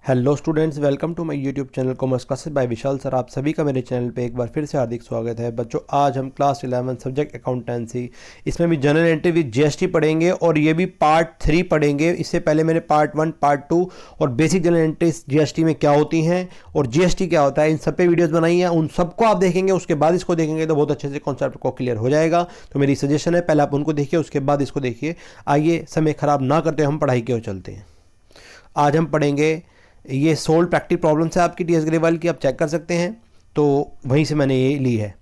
Hello students, welcome to my YouTube channel commerce classes by Vishal sir. आप सभी का मेरे चैनल पे एक बार फिर से हार्दिक स्वागत है। बच्चों, आज हम क्लास 11 सब्जेक्ट अकाउंटेंसी, इसमें भी जनरल एंट्री विद जीएसटी पढ़ेंगे और ये भी पार्ट 3 पढ़ेंगे। इससे पहले मैंने पार्ट 1, पार्ट 2 और बेसिक जनरल एंट्रीज जीएसटी में क्या होती हैं और जीएसटी क्या होता है, इन सब पे वीडियोज़ बनाई हैं। उन सबको आप देखेंगे, उसके बाद इसको देखेंगे तो बहुत अच्छे से कॉन्सेप्ट को क्लियर हो जाएगा। तो मेरी सजेशन है, पहले आप उनको देखिए, उसके बाद इसको देखिए। आइए समय ख़राब ना करते हम पढ़ाई की ओर चलते हैं। आज हम पढ़ेंगे, ये सोल्ड प्रैक्टिस प्रॉब्लम्स है आपकी टीएस ग्रेवाल की, आप चेक कर सकते हैं। तो वहीं से मैंने ये ली है।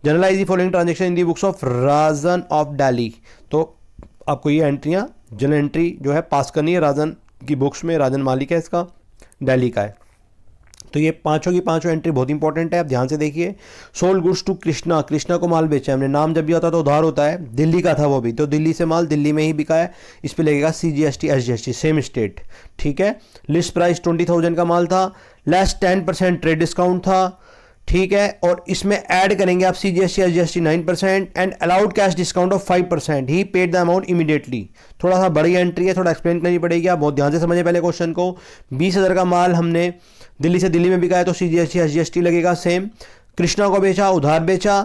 Journalise the following transaction in the books of Rajan of Delhi. तो आपको ये एंट्रियाँ, जनरल एंट्री जो है पास करनी है राजन की बुक्स में। राजन मालिक है इसका, दिल्ली का है। तो ये पांचों की पांचों एंट्री बहुत इंपॉर्टेंट है, आप ध्यान से देखिए। Sold goods to Krishna, Krishna को माल बेचा हमने। नाम जब भी होता है तो उधार होता है, दिल्ली का था वो भी, तो दिल्ली से माल दिल्ली में ही बिका है। इस पे लगेगा CGST SGST, सेम स्टेट, ठीक है। लिस्ट प्राइस 20,000 का माल था, लेस 10% ट्रेड डिस्काउंट था, ठीक है। और इसमें ऐड करेंगे आप CGST SGST 9% and allowed cash discount of 5%। He paid the amount immediately. थोड़ा सा बड़ी एंट्री है, थोड़ा एक्सप्लेन करनी पड़ेगी, आप बहुत ध्यान से समझें पहले क्वेश्चन को। 20,000 का माल हमने दिल्ली से दिल्ली में बिका है तो CGST SGST लगेगा सेम। कृष्णा को बेचा, उधार बेचा,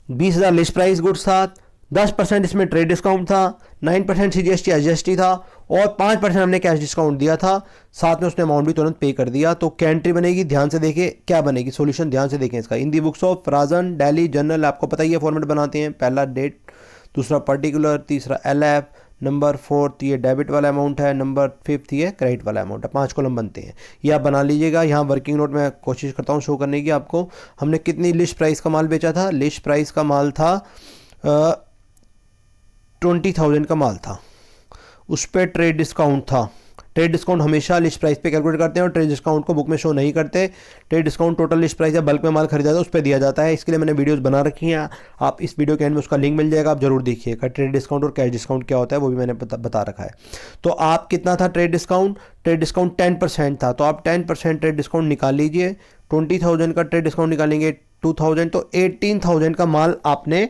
20,000 लिस्ट प्राइस गुड्स था, 10% इसमें ट्रेड डिस्काउंट था, 9% CGST SGST था और 5% हमने कैश डिस्काउंट दिया था। साथ में उसने अमाउंट भी तुरंत पे कर दिया। तो क्या एंट्री बनेगी, ध्यान से देखिए क्या बनेगी, सॉल्यूशन ध्यान से देखें इसका। In the books of Rajan Delhi general, आपको पता ही है फॉर्मेट बनाते हैं, पहला डेट, दूसरा पर्टिकुलर, तीसरा LF, नंबर 4 ये डेबिट वाला अमाउंट है, नंबर 5 ये क्रेडिट वाला अमाउंट है। 5 कॉलम बनते हैं, ये आप बना लीजिएगा। यहाँ वर्किंग नोट में कोशिश करता हूँ शो करने की आपको। हमने कितनी लिस्ट प्राइस का माल बेचा था, लिस्ट प्राइस का माल था 20,000 का माल था, उस पर ट्रेड डिस्काउंट था। ट्रेड डिस्काउंट हमेशा लिस्ट प्राइस पे कैलकुलेट करते हैं और ट्रेड डिस्काउंट को बुक में शो नहीं करते। Trade discount total list price या बल्क में माल खरीदा था उस पर दिया जाता है। इसके लिए मैंने वीडियोस बना रखी हैं, आप इस वीडियो के एंड में उसका लिंक मिल जाएगा, आप जरूर देखिएगा। ट्रेड डिस्काउंट और कैश डिस्काउंट क्या होता है वो भी मैंने बता रखा है। तो आप कितना था ट्रेड डिस्काउंट, ट्रेड डिस्काउंट 10% था, तो आप 10% ट्रेड डिस्काउंट निकाल लीजिए। 20,000 का ट्रेड डिस्काउंट निकालेंगे 2,000, तो 18,000 का माल आपने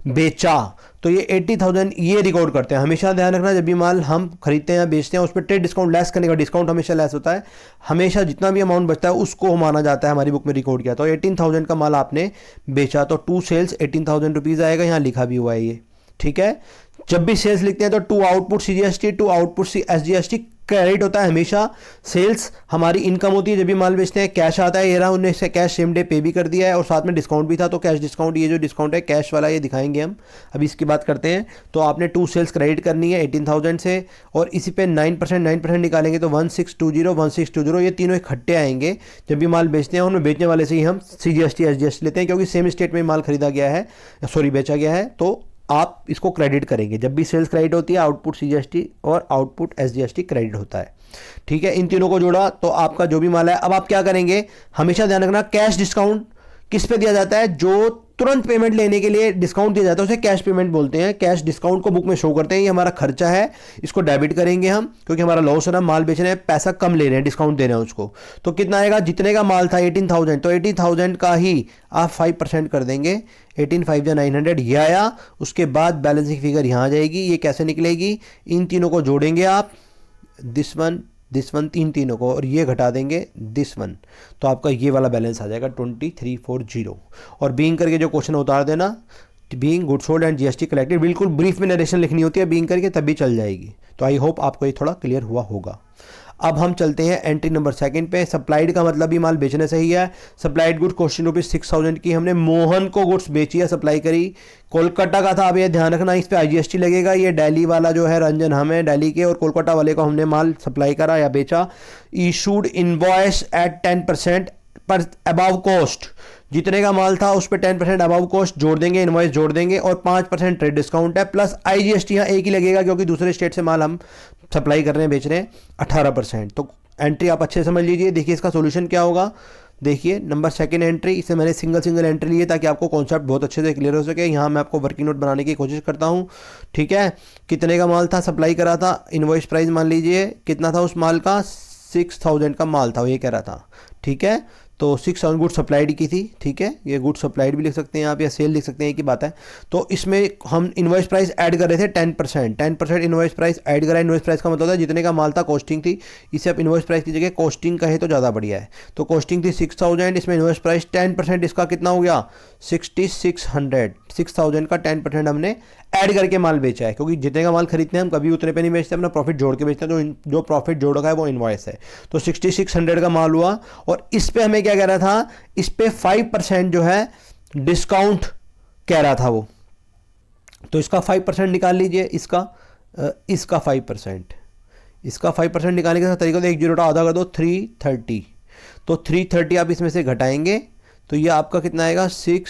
बेचा। तो ये 80,000 ये रिकॉर्ड करते हैं। हमेशा ध्यान रखना, जब भी माल हम खरीदते हैं या बेचते हैं उस पर ट्रेड डिस्काउंट लेस करने का, डिस्काउंट हमेशा लेस होता है। हमेशा जितना भी अमाउंट बचता है उसको माना जाता है, हमारी बुक में रिकॉर्ड किया। तो 18,000 का माल आपने बेचा, तो टू सेल्स 18,000 रुपीज़ आएगा, यहाँ लिखा भी हुआ है ये, ठीक है। जब भी सेल्स लिखते हैं तो to output CGST, to output SGST credit होता है हमेशा। सेल्स हमारी इनकम होती है, जब भी माल बेचते हैं कैश आता है, ये रहा, उन्हें से कैश सेम डे पे भी कर दिया है और साथ में डिस्काउंट भी था। तो कैश डिस्काउंट, ये जो डिस्काउंट है कैश वाला, ये दिखाएंगे हम, अभी इसकी बात करते हैं। तो आपने टू सेल्स क्रेडिट करनी है 18,000 से और इसी पे 9% निकालेंगे तो 1620 ये तीनों इकट्ठे आएंगे। जब भी माल बेचते हैं उनमें बेचने वाले से ही हम CGST SGST लेते हैं, क्योंकि सेम स्टेट में माल खरीदा गया है, सॉरी बेचा गया है, तो आप इसको क्रेडिट करेंगे। जब भी सेल्स क्रेडिट होती है आउटपुट CGST और आउटपुट SGST क्रेडिट होता है, ठीक है। इन तीनों को जोड़ा तो आपका जो भी माल है, अब आप क्या करेंगे, हमेशा ध्यान रखना कैश डिस्काउंट किस पे दिया जाता है, जो तुरंत पेमेंट लेने के लिए डिस्काउंट दिया जाता है उसे कैश पेमेंट बोलते हैं। कैश डिस्काउंट को बुक में शो करते हैं, ये हमारा खर्चा है, इसको डेबिट करेंगे हम, क्योंकि हमारा लॉस है ना, माल बेच रहे हैं, पैसा कम ले रहे हैं, डिस्काउंट दे रहे हैं उसको। तो कितना आएगा, जितने का माल था 18,000, तो 18,000 का ही आप 5% कर देंगे, 18,5 900 ये आया। उसके बाद बैलेंसिंग फिगर यहाँ आ जाएगी। ये कैसे निकलेगी, इन तीनों को जोड़ेंगे आप, दिस वन तीनों को, और ये घटा देंगे दिस वन, तो आपका ये वाला बैलेंस आ जाएगा 2340। और बीइंग करके जो क्वेश्चन उतार देना, being good sold and GST collected, बिल्कुल ब्रीफ में नरेशन लिखनी होती है बीइंग करके, तभी चल जाएगी। तो आई होप आपको ये थोड़ा क्लियर हुआ होगा। अब हम चलते हैं एंट्री नंबर 2 पे। सप्लाइड का मतलब भी माल बेचने से ही है। सप्लाइड गुड्स क्वेश्चन ₹6,000 की हमने मोहन को गुड्स बेची है, सप्लाई करी। कोलकाता का था, अब ये ध्यान रखना, इस पे IGST लगेगा। ये दिल्ली वाला जो है रंजन हम है दिल्ली के, और कोलकाता वाले को हमने माल सप्लाई करा या बेचा। इशूड इनवॉइस एट 10% पर अबव कॉस्ट, जितने का माल था उस पर 10% अबव कॉस्ट जोड़ देंगे, इनवॉइस जोड़ देंगे, और 5% ट्रेड डिस्काउंट है, प्लस IGST यहाँ एक ही लगेगा क्योंकि दूसरे स्टेट से माल हम सप्लाई कर रहे हैं, बेच रहे हैं, 18%। तो एंट्री आप अच्छे समझ लीजिए। देखिए इसका सोल्यूशन क्या होगा, देखिए नंबर 2 एंट्री, इसे मैंने सिंगल एंट्री ली है ताकि आपको कॉन्सेप्ट बहुत अच्छे से क्लियर हो सके। यहाँ मैं आपको वर्किंग नोट बनाने की कोशिश करता हूँ, ठीक है। कितने का माल था, सप्लाई करा था, इनवॉइस प्राइस मान लीजिए कितना था उस माल का, 6,000 का माल था, वो ये कह रहा था, ठीक है। तो 6,000 गुड्स सप्लाइड की थी, ठीक है, ये गुड्स सप्लाइड भी लिख सकते हैं आप या सेल लिख सकते हैं, एक ही बात है। तो इसमें हम इन्वॉइस प्राइस ऐड कर रहे थे 10% इन्वॉइस प्राइस ऐड करा। इन्वॉइस प्राइस का मतलब होता है जितने का माल था कॉस्टिंग थी, इसे आप इन्वॉइस प्राइस की जगह कॉस्टिंग कहे तो ज़्यादा बढ़िया है। तो कॉस्टिंग थी 6,000, इसमें इन्वॉइस प्राइस 10% इसका कितना हो गया 6,600। 6,000 का 10% हमने ऐड करके माल बेचा है, क्योंकि जितने का माल खरीदते हैं हम कभी उतने पे नहीं बेचते, अपना प्रॉफिट जोड़ के बेचते हैं। तो जो प्रॉफिट जोड़ रखा है वो इन्वॉइस है। तो 6,600 का माल हुआ और इस पे हमें क्या कह रहा था, इस पे 5% जो है डिस्काउंट कह रहा था वो। तो इसका 5% निकाल लीजिए, इसका 5%, इसका 5% निकालने का तरीका तो 1 जीरो आधा कर दो 330। तो 330 आप इसमें से घटाएंगे तो ये आपका कितना आएगा 6,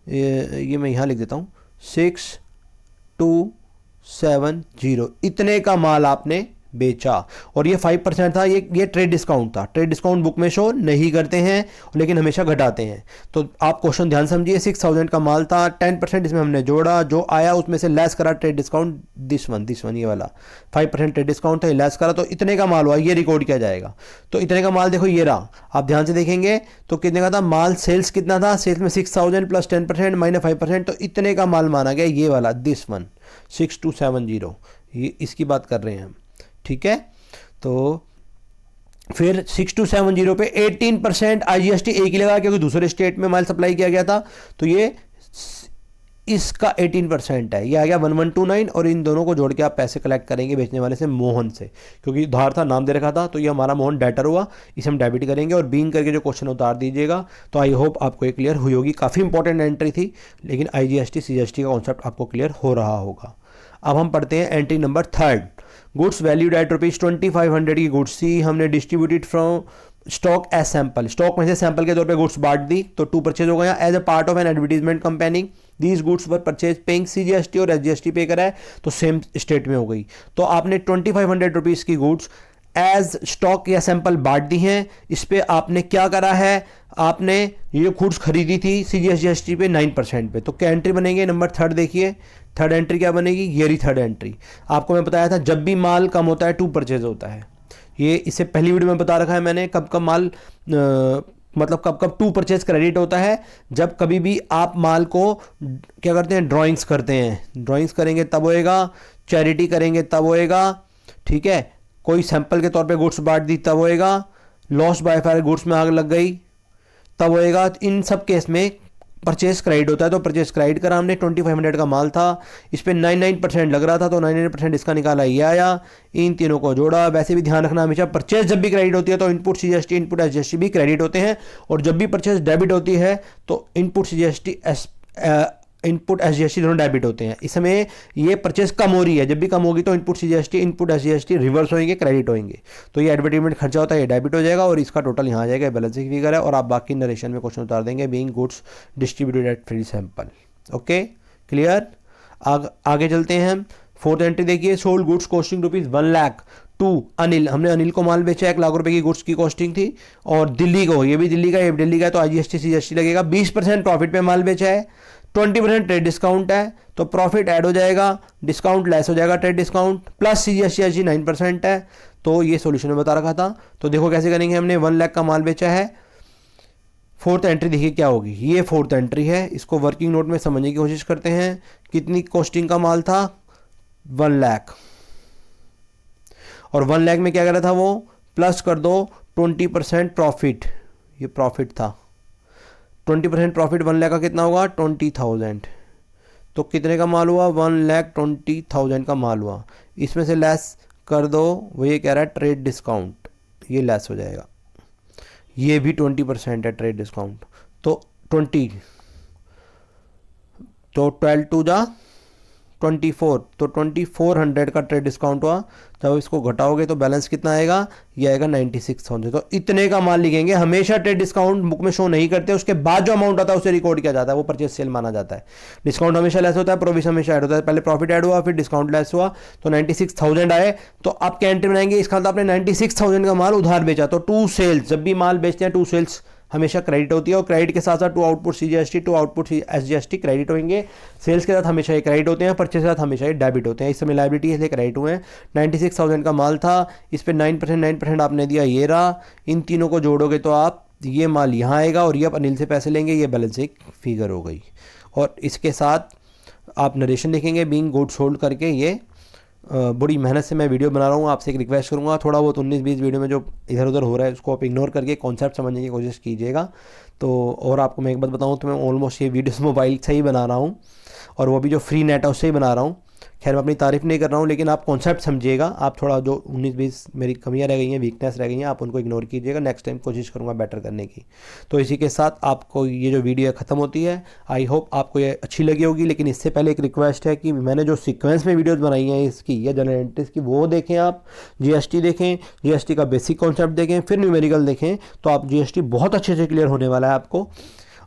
ये मैं यहाँ लिख देता हूँ 6,270। इतने का माल आपने बेचा और ये 5% था। ये ट्रेड डिस्काउंट था। ट्रेड डिस्काउंट बुक में शो नहीं करते हैं लेकिन हमेशा घटाते हैं। तो आप क्वेश्चन ध्यान समझिए, 6,000 का माल था, 10% इसमें हमने जोड़ा, जो आया उसमें से लेस करा ट्रेड डिस्काउंट, दिस वन ये वाला 5% ट्रेड डिस्काउंट था, लेस करा तो इतने का माल हुआ, ये रिकॉर्ड किया जाएगा। तो इतने का माल देखो ये रहा, आप ध्यान से देखेंगे तो कितने का था माल, सेल्स कितना था, सेल्स में 6,000 प्लस 10% माइनस 5%, तो इतने का माल माना गया ये वाला, दिस वन 6,270, ये इसकी बात कर रहे हैं हम, ठीक है। तो फिर 6,270 पे 18% IGST एक ही लगा क्योंकि दूसरे स्टेट में माल सप्लाई किया गया था। तो ये इसका 18% है, ये आ गया 1129 और इन दोनों को जोड़ के आप पैसे कलेक्ट करेंगे बेचने वाले से, मोहन से, क्योंकि उधार था, नाम दे रखा था, तो ये हमारा मोहन डेटर हुआ, इसे हम डेबिट करेंगे और बीइंग करके जो क्वेश्चन उतार दीजिएगा। तो आई होप आपको ये क्लियर हुई होगी। काफ़ी इंपॉर्टेंट एंट्री थी लेकिन IGST CGST का कॉन्सेप्ट आपको क्लियर हो रहा होगा। अब हम पढ़ते हैं entry number 3, goods valued at ₹2500 की गुड्स सी हमने distributed from stock as sample. Stock में से सैंपल के तौर पे गुड्स बांट दी, तो 2 परचेज हो गया। As a part of an advertisement campaigning these goods were purchase paying CGST और SGST पे करा है, तो सेम स्टेट में हो गई। तो आपने ₹2500 की गुड्स एज स्टॉक या सैंपल बांट दी हैं। इस पे आपने क्या करा है, आपने ये गुड्स खरीदी थी CGST पे 9% पे। तो क्या एंट्री बनेगी, नंबर 3 देखिए, 3rd एंट्री क्या बनेगी, ये रही 3rd एंट्री। आपको मैं बताया था जब भी माल कम होता है 2 परचेज होता है, ये इससे पहली वीडियो में बता रखा है मैंने, कब कब माल मतलब कब कब 2 परचेज क्रेडिट होता है, जब कभी भी आप माल को क्या करते हैं, ड्राइंग्स करते हैं, ड्राइंग्स करेंगे तब होएगा, चैरिटी करेंगे तब होएगा, ठीक है, कोई सैंपल के तौर पे गुड्स बांट दी तब होएगा, लॉस बाय फायर गुड्स में आग लग गई तब होएगा। इन सब केस में परचेज क्रेडिट होता है। तो परचेज क्रेडिट करा हमने, 2500 का माल था, इस पे 99% लग रहा था, तो 99% इसका निकाला, ये आया, इन तीनों को जोड़ा। वैसे भी ध्यान रखना हमेशा, परचेज जब भी क्रेडिट होती है तो इनपुट CGST इनपुट SGST भी क्रेडिट होते हैं, और जब भी परचेज डेबिट होती है तो इनपुट CGST इनपुट SGST दोनों डेबिट होते हैं। इस समय ये परचेज कम हो रही है, जब भी कम होगी तो input CGST input SGST reverse होंगे, क्रेडिट होंगे। तो ये एडवर्टीजमेंट खर्चा होता है, ये डेबिट हो जाएगा और इसका टोटल यहाँ आ जाएगा, बैलेंसिंग फिगर है, और आप बाकी नरेशन में क्वेश्चन उतार देंगे, being goods distributed at free sample. Okay clear. आगे चलते हैं हम। 4th एंट्री देखिए, sold goods costing ₹1 lakh to Anil. हमने अनिल को माल बेचा, 1 लाख रुपए की गुड्स की कॉस्टिंग थी, और दिल्ली को, ये भी दिल्ली का, ये भी दिल्ली का है, तो IGST CGST लगेगा। 20% प्रॉफिट पे माल बेचा है, 20% ट्रेड डिस्काउंट है, तो प्रॉफिट ऐड हो जाएगा, डिस्काउंट लेस हो जाएगा, ट्रेड डिस्काउंट प्लस CGST 9% है। तो ये सॉल्यूशन में बता रखा था। तो देखो कैसे करेंगे, हमने 1 लाख का माल बेचा है। 4th एंट्री देखिए क्या होगी, ये 4th एंट्री है, इसको वर्किंग नोट में समझने की कोशिश करते हैं। कितनी कॉस्टिंग का माल था, 1 लाख, और 1 लाख में क्या कर रहा था वो, प्लस कर दो 20% प्रॉफिट, ये प्रॉफिट था। 20% प्रॉफिट 1 लाख का कितना होगा, 20,000। तो कितने का माल हुआ, 1,20,000 का माल हुआ। इसमें से लेस कर दो, वो ये कह रहा है ट्रेड डिस्काउंट, ये लेस हो जाएगा, ये भी 20% है ट्रेड डिस्काउंट, तो 20, तो 12 टू जा 24, तो 2400 का ट्रेड डिस्काउंट हुआ। जब इसको घटाओगे तो बैलेंस कितना आएगा, ये आएगा 96,000। तो इतने का माल लिखेंगे। हमेशा ट्रेड डिस्काउंट बुक में शो नहीं करते, उसके बाद जो अमाउंट आता है उसे रिकॉर्ड किया जाता है, वो परचेज सेल माना जाता है। डिस्काउंट हमेशा लेस होता है, प्रोविजन हमेशा ऐड होता है। पहले प्रॉफिट ऐड हुआ, फिर डिस्काउंट लेस हुआ, तो 96,000 आए। तो आप क्या एंट्री बनाएंगे, इसका मतलब आपने 96,000 का माल उधार बेचा, तो 2 सेल्स, जब भी माल बेचते हैं 2 सेल्स हमेशा क्रेडिट होती है, और क्रेडिट के साथ साथ 2 output CGST 2 output SGST credit होंगे। सेल्स के साथ हमेशा ये क्रेडिट होते हैं, परचेज के साथ हमेशा ये डेबिट होते हैं। इस समय लायबिलिटी है इसलिए क्रेडिट हुए हैं। 96,000 का माल था, इस पे 9% आपने दिया, ये रहा। इन तीनों को जोड़ोगे तो आप ये माल यहाँ आएगा और ये आप अनिल से पैसे लेंगे, ये बैलेंस एक फिगर हो गई। और इसके साथ आप नरेशन देखेंगे बीइंग गुड सोल्ड करके। ये बड़ी मेहनत से मैं वीडियो बना रहा हूँ, आपसे एक रिक्वेस्ट करूँगा थोड़ा बहुत 19-20 वीडियो में जो इधर उधर हो रहा है उसको आप इग्नोर करके कॉन्सेप्ट समझने की कोशिश कीजिएगा। तो और आपको मैं एक बात बताऊँ तो मैं ऑलमोस्ट ये वीडियोस मोबाइल से ही बना रहा हूँ और वो भी जो फ्री नेट है उससे ही बना रहा हूँ। खैर मैं अपनी तारीफ़ नहीं कर रहा हूँ, लेकिन आप कॉन्सेप्ट समझिएगा। आप थोड़ा जो 19-20 मेरी कमियाँ रह गई हैं, वीकनेस रह गई हैं, आप उनको इग्नोर कीजिएगा। नेक्स्ट टाइम कोशिश करूँगा बेटर करने की। तो इसी के साथ आपको ये जो वीडियो ख़त्म होती है, आई होप आपको ये अच्छी लगी होगी। लेकिन इससे पहले एक रिक्वेस्ट है कि मैंने जो सीक्वेंस में वीडियोज़ बनाई हैं इसकी या जनरल एंट्रीज की, वो देखें आप। जीएसटी देखें, जीएसटी का बेसिक कॉन्सेप्ट देखें, फिर न्यूमेरिकल देखें, तो आप जीएसटी बहुत अच्छे से क्लियर होने वाला है आपको।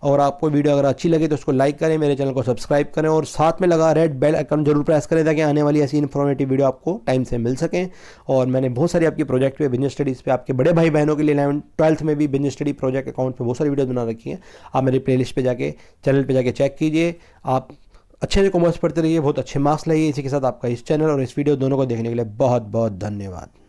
और आपको वीडियो अगर अच्छी लगे तो उसको लाइक करें, मेरे चैनल को सब्सक्राइब करें और साथ में लगा रेड बेल आइकन जरूर प्रेस करें ताकि आने वाली ऐसी इन्फॉर्मेटिव वीडियो आपको टाइम से मिल सकें। और मैंने बहुत सारी आपकी प्रोजेक्ट पे, बिजनेस स्टडीज़ पे, आपके बड़े भाई बहनों के लिए 11th-12th में भी बिजनेस स्टडी प्रोजेक्ट अकाउंट पे बहुत सारी वीडियो बना रखी हैं। आप मेरे प्लेलिस्ट पे जाके, चैनल पे जाके चेक कीजिए। आप अच्छे से कॉमर्स पढ़ते रहिए, बहुत अच्छे मार्क्स लाइए। इसी के साथ आपका इस चैनल और इस वीडियो दोनों को देखने के लिए बहुत बहुत धन्यवाद।